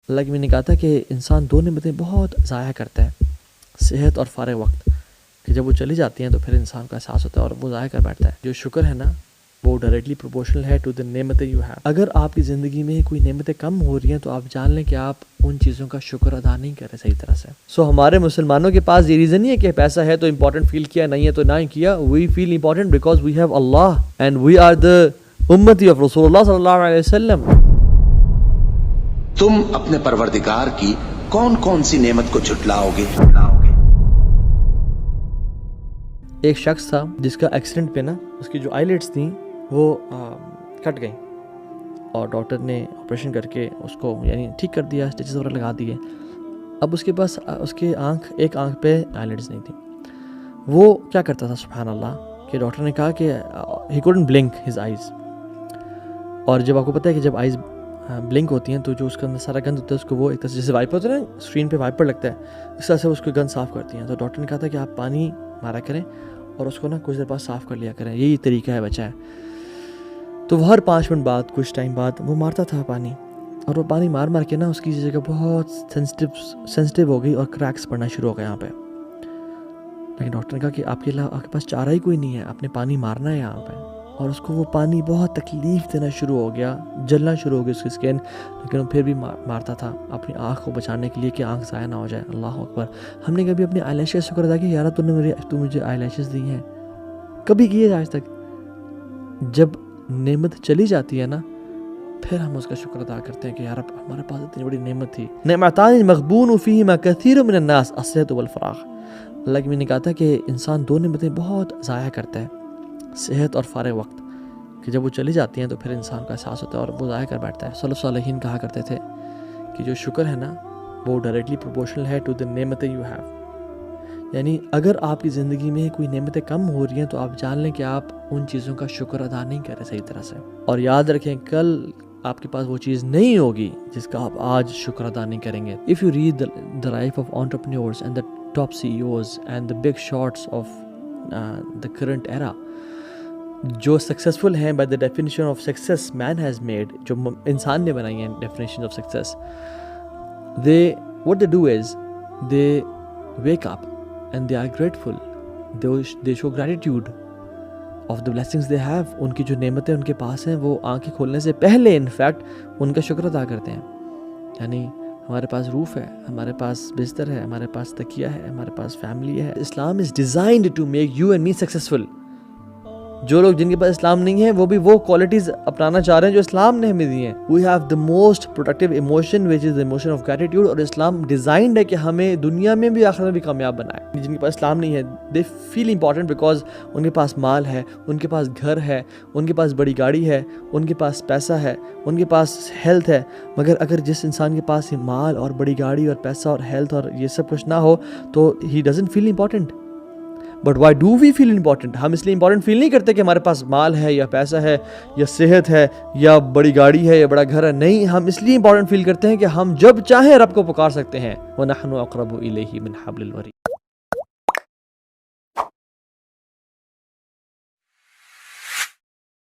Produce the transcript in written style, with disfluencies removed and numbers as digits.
اللہ کے میں نے کہا تھا کہ انسان دو نعمتیں بہت ضائع کرتا ہے، صحت اور فارغ وقت، کہ جب وہ چلی جاتی ہیں تو پھر انسان کا احساس ہوتا ہے اور وہ ضائع کر بیٹھتا ہے۔ جو شکر ہے نا وہ ڈائریکٹلی پروپورشنل ہے ٹو دی نعمت یو ہیو۔ اگر آپ کی زندگی میں کوئی نعمتیں کم ہو رہی ہیں تو آپ جان لیں کہ آپ ان چیزوں کا شکر ادا نہیں کر رہے صحیح طرح سے۔ ہمارے مسلمانوں کے پاس یہ ریزن نہیں ہے کہ پیسہ ہے تو امپورٹنٹ فیل کیا، نہیں ہے تو نہ کیا۔ We feel important because we have Allah and we are the امتی آف رسول اللہ صلی اللہ علیہ وسلم۔ تم اپنے پروردگار کی کون کون سی نعمت کو جھٹلاؤ گے؟ ایک شخص تھا جس کا ایکسیڈنٹ پہ نا اس کی جو آئی لٹس تھیں وہ کٹ گئیں، اور ڈاکٹر نے آپریشن کر کے اس کو یعنی ٹھیک کر دیا، اسٹیچز وغیرہ لگا دیے۔ اب اس کے پاس اس کے ایک آنکھ پہ آئی لٹس نہیں تھیں۔ وہ کیا کرتا تھا سبحان اللہ کہ ڈاکٹر نے کہا کہ he couldn't blink his eyes, اور جب آپ کو پتہ ہے کہ جب آئیز بلنک ہوتی ہیں تو جو اس کے اندر سارا گند ہوتا ہے اس کو وہ ایک طرح سے جیسے وائپر ہوتا ہے نا، اسکرین پہ وائپر لگتا ہے، اس طرح سے اس کو گند صاف کرتی ہیں۔ تو ڈاکٹر نے کہا تھا کہ آپ پانی مارا کریں اور اس کو نا کچھ دیر بعد صاف کر لیا کریں، یہی طریقہ ہے بچہ ہے۔ تو وہ ہر 5 منٹ بعد کچھ ٹائم بعد وہ مارتا تھا پانی، اور وہ پانی مار مار کے نا اس کی جگہ بہت سینسٹیو ہو گئی اور کریکس پڑنا شروع ہو گئے یہاں پہ۔ لیکن ڈاکٹر نے کہا کہ آپ کے پاس چارہ ہی کوئی نہیں ہے، آپ نے پانی مارنا ہے یہاں پہ، اور اس کو وہ پانی بہت تکلیف دینا شروع ہو گیا، جلنا شروع ہو گئی اس کی اسکن، لیکن وہ پھر بھی مارتا تھا اپنی آنکھ کو بچانے کے لیے کہ آنکھ ضائع نہ ہو جائے۔ اللہ اکبر۔ ہم نے کبھی اپنے آئی لیشز شکر ادا کیا یار تو مجھے آئی لیشز دی ہیں؟ کبھی کیے آج تک؟ جب نعمت چلی جاتی ہے نا پھر ہم اس کا شکر ادا کرتے ہیں کہ یار ہمارے پاس اتنی بڑی نعمت تھی۔ نعمتان مغبون فیہما کثیر من الناس الصحت والفراغ۔ اللہ کی میں نے کہا تھا کہ انسان دو نعمتیں بہت ضائع کرتا ہے، صحت اور فارغ وقت، کہ جب وہ چلی جاتی ہیں تو پھر انسان کا احساس ہوتا ہے اور وہ ضائع کر بیٹھتا ہے۔ سلف صالحین کہا کرتے تھے کہ جو شکر ہے نا وہ ڈائریکٹلی پروپورشنل ہے ٹو دی نعمت یو ہیو۔ یعنی اگر آپ کی زندگی میں کوئی نعمتیں کم ہو رہی ہیں تو آپ جان لیں کہ آپ ان چیزوں کا شکر ادا نہیں کر رہے صحیح طرح سے، اور یاد رکھیں کل آپ کے پاس وہ چیز نہیں ہوگی جس کا آپ آج شکر ادا نہیں کریں گے۔ If you read the life of entrepreneurs and the top CEOs and the big shots of the current era، جو سکسیزفل ہیں by the definition of success man has made, جو انسان نے بنائی ہیں definition of success, what they do is they wake up and they are grateful, they show gratitude of the blessings they have۔ ان کی جو نعمتیں ان کے پاس ہیں وہ آنکھیں کھولنے سے پہلے انفیکٹ ان کا شکر ادا کرتے ہیں۔ یعنی ہمارے پاس روف ہے، ہمارے پاس بستر ہے، ہمارے پاس تکیہ ہے، ہمارے پاس فیملی ہے۔ Islam is designed to make you and me successful. جو لوگ جن کے پاس اسلام نہیں ہے وہ بھی وہ کوالٹیز اپنانا چاہ رہے ہیں جو اسلام نے ہمیں دی ہیں۔ We have the most productive emotion which is the emotion of gratitude, اور اسلام ڈیزائنڈ ہے کہ ہمیں دنیا میں بھی آخرت میں بھی کامیاب بنائے۔ جن کے پاس اسلام نہیں ہے دے فیل امپورٹنٹ بیکاز ان کے پاس مال ہے، ان کے پاس گھر ہے، ان کے پاس بڑی گاڑی ہے، ان کے پاس پیسہ ہے، ان کے پاس ہیلتھ ہے۔ مگر اگر جس انسان کے پاس مال اور بڑی گاڑی اور پیسہ اور ہیلتھ اور یہ سب کچھ نہ ہو تو he doesn't feel important. But why do we feel important? ہم اس لیے امپورٹنٹ فیل نہیں کرتے کہ ہمارے پاس مال ہے یا پیسہ ہے یا صحت ہے یا بڑی گاڑی ہے یا بڑا گھر ہے، نہیں، ہم اس لیے امپورٹنٹ فیل کرتے ہیں کہ ہم جب چاہیں رب کو پکار سکتے ہیں۔ وَنَحْنُ أَقْرَبُ إِلَيْهِ مِنْ حَبْلِ الْوَرِيدِ۔